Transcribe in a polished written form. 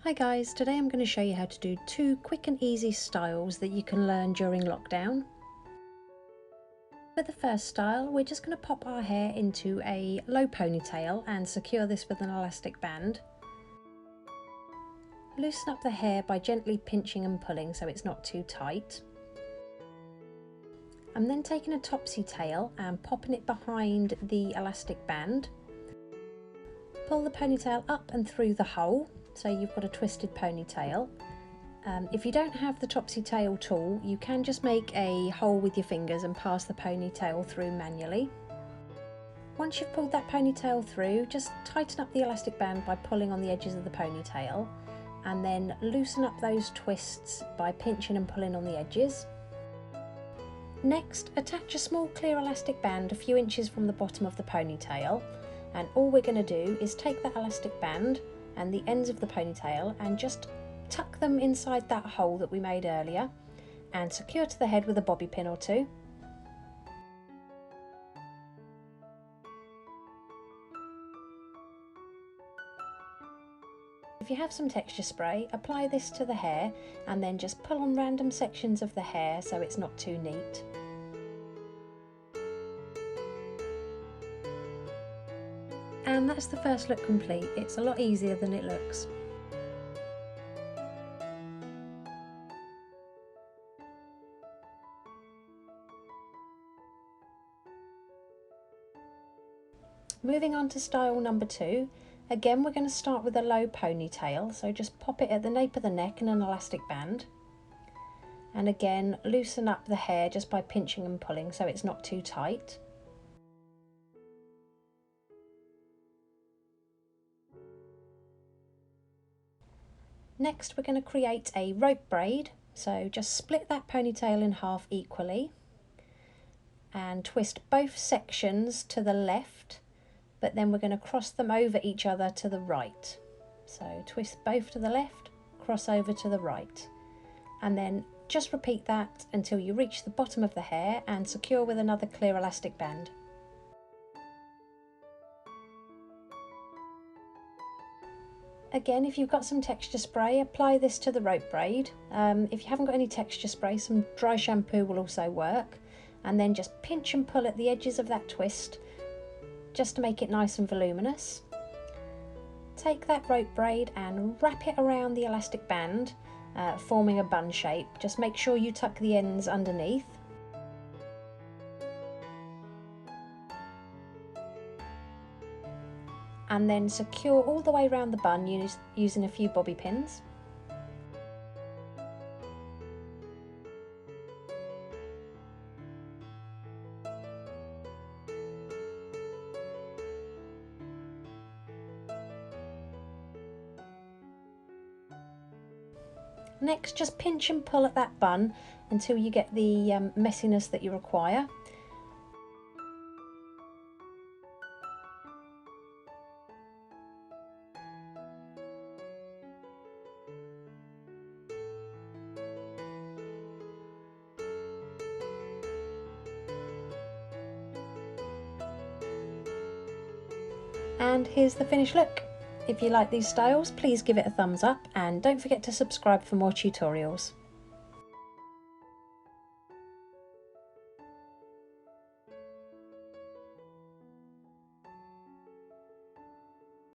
Hi guys, today I'm going to show you how to do 2 quick and easy styles that you can learn during lockdown. For the first style, we're just going to pop our hair into a low ponytail and secure this with an elastic band. Loosen up the hair by gently pinching and pulling so it's not too tight. I'm then taking a topsy tail and popping it behind the elastic band. Pull the ponytail up and through the hole, so you've got a twisted ponytail. If you don't have the topsy tail tool, you can just make a hole with your fingers and pass the ponytail through manually. Once you've pulled that ponytail through, just tighten up the elastic band by pulling on the edges of the ponytail, and then loosen up those twists by pinching and pulling on the edges. Next, attach a small clear elastic band a few inches from the bottom of the ponytail, and all we're going to do is take that elastic band and the ends of the ponytail and just tuck them inside that hole that we made earlier and secure to the head with a bobby pin or two. If you have some texture spray, apply this to the hair and then just pull on random sections of the hair so it's not too neat. And that's the first look complete. It's a lot easier than it looks. Moving on to style number 2, again we're going to start with a low ponytail, so just pop it at the nape of the neck in an elastic band. And again, loosen up the hair just by pinching and pulling so it's not too tight. Next we're going to create a rope braid, so just split that ponytail in half equally and twist both sections to the left, but then we're going to cross them over each other to the right. So twist both to the left, cross over to the right, and then just repeat that until you reach the bottom of the hair and secure with another clear elastic band. Again, if you've got some texture spray, apply this to the rope braid. If you haven't got any texture spray, some dry shampoo will also work. And then just pinch and pull at the edges of that twist, just to make it nice and voluminous. Take that rope braid and wrap it around the elastic band, forming a bun shape. Just make sure you tuck the ends underneath. And then secure all the way around the bun using a few bobby pins. Next, just pinch and pull at that bun until you get the messiness that you require. And here's the finished look. If you like these styles, please give it a thumbs up and don't forget to subscribe for more tutorials.